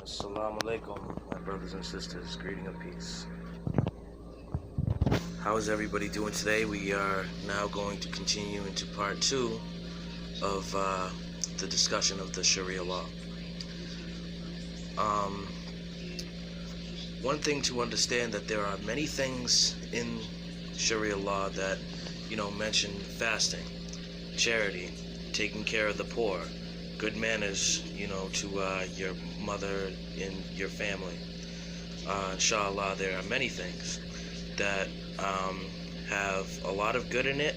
Assalamu alaikum, my brothers and sisters. Greeting of peace. How is everybody doing today? We are now going to continue into part 2 of the discussion of the Sharia law. One thing to understand that there are many things in Sharia law that, mention fasting, charity, taking care of the poor, good manners, to your mother and your family. Inshallah, there are many things that have a lot of good in it,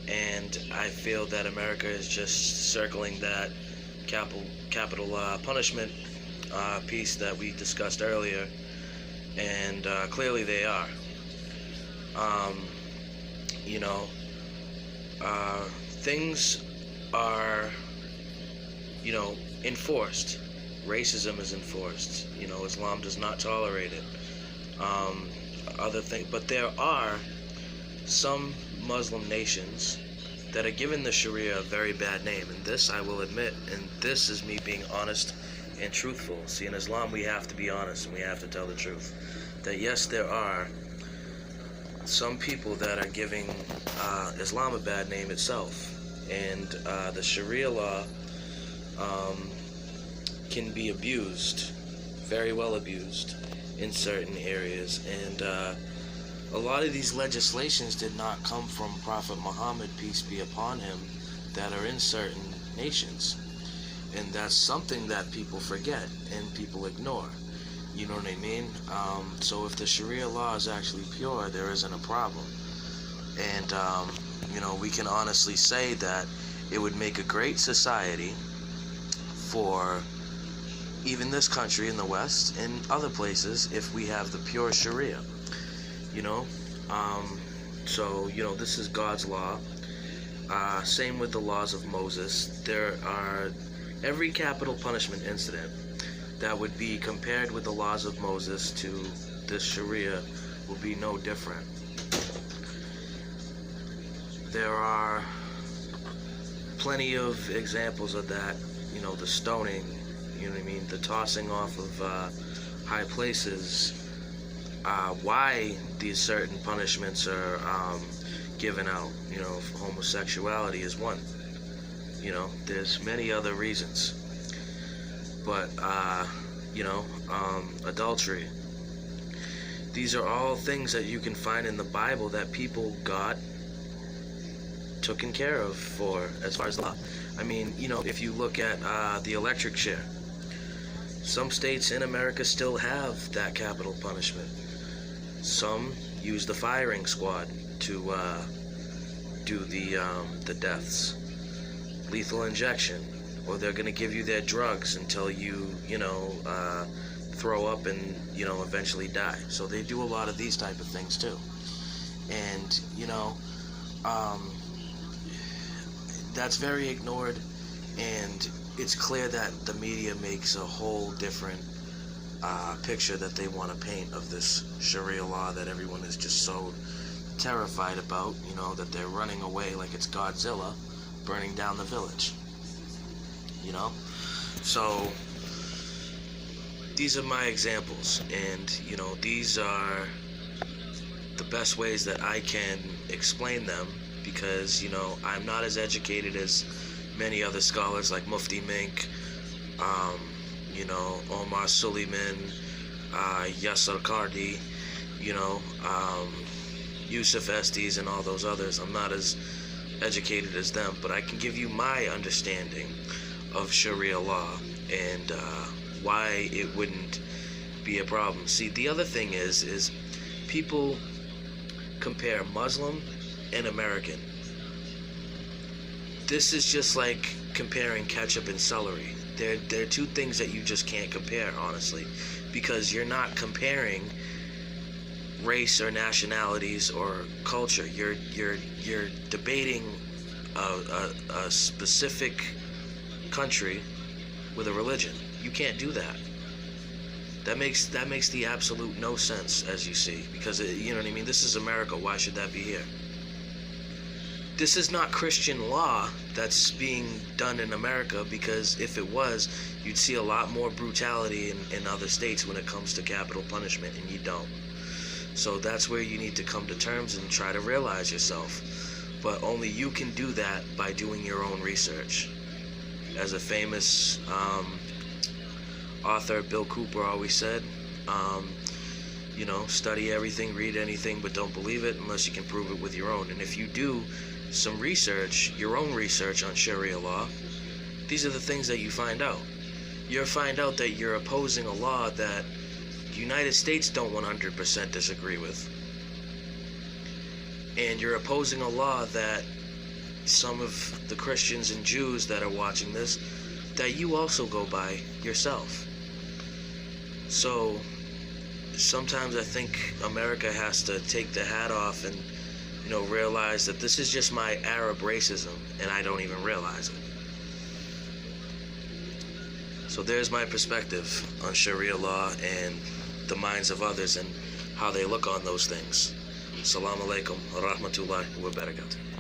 and I feel that America is just circling that capital punishment piece that we discussed earlier, and clearly they are. Things are, enforced. Racism is enforced. Islam does not tolerate it. Other things, but there are some Muslim nations that are giving the Sharia a very bad name, and this I will admit, and this is me being honest and truthful. See, in Islam we have to be honest and we have to tell the truth. That yes, there are some people that are giving Islam a bad name itself, and the Sharia law can be abused, very well abused in certain areas, and a lot of these legislations did not come from Prophet Muhammad, peace be upon him, that are in certain nations, and that's something that people forget and people ignore. You know what I mean? So if the Sharia law is actually pure, there isn't a problem. And, we can honestly say that it would make a great society for even this country in the West and other places if we have the pure Sharia. So, this is God's law. Same with the laws of Moses. There are every capital punishment incident that would be compared with the laws of Moses to this Sharia will be no different. There are plenty of examples of that, the stoning, the tossing off of high places, why these certain punishments are given out, homosexuality is one. There's many other reasons. But, adultery. These are all things that you can find in the Bible that people got taken care of for, as far as the law. I mean, if you look at the electric chair, some states in America still have that capital punishment. Some use the firing squad to do the deaths. Lethal injection. Or they're going to give you their drugs until you, throw up and, eventually die. So they do a lot of these type of things too. And, that's very ignored, and it's clear that the media makes a whole different picture that they want to paint of this Sharia law that everyone is just so terrified about, that they're running away like it's Godzilla burning down the village. So these are my examples, and these are the best ways that I can explain them, because I'm not as educated as many other scholars like Mufti Mink, Omar Suleiman, Yasser Kardi, Yusuf Estes, and all those others. I'm not as educated as them, but I can give you my understanding of Sharia law and why it wouldn't be a problem. See, the other thing is people compare Muslim and American. This is just like comparing ketchup and celery. They're two things that you just can't compare, honestly, because you're not comparing race or nationalities or culture. You're debating a specific country with a religion. You can't do that. That makes the absolute no sense, as you see, because you know what I mean. This is America. Why should that be here? this is not Christian law that's being done in America, because if it was, you'd see a lot more brutality in other states when it comes to capital punishment, and you don't. So that's where you need to come to terms and try to realize yourself. But only you can do that by doing your own research. As a famous author, Bill Cooper, always said, you know, study everything, read anything, but don't believe it unless you can prove it with your own. And if you do some research, your own research on Sharia law, these are the things that you find out. You'll find out that you're opposing a law that the United States don't 100% disagree with. And you're opposing a law that some of the Christians and Jews that are watching this, that you also go by yourself. So sometimes I think America has to take the hat off and, you know, realize that this is just my Arab racism, and I don't even realize it. So there's my perspective on Sharia law and the minds of others and how they look on those things. Assalamu alaikum wa rahmatullahi wa barakatuh.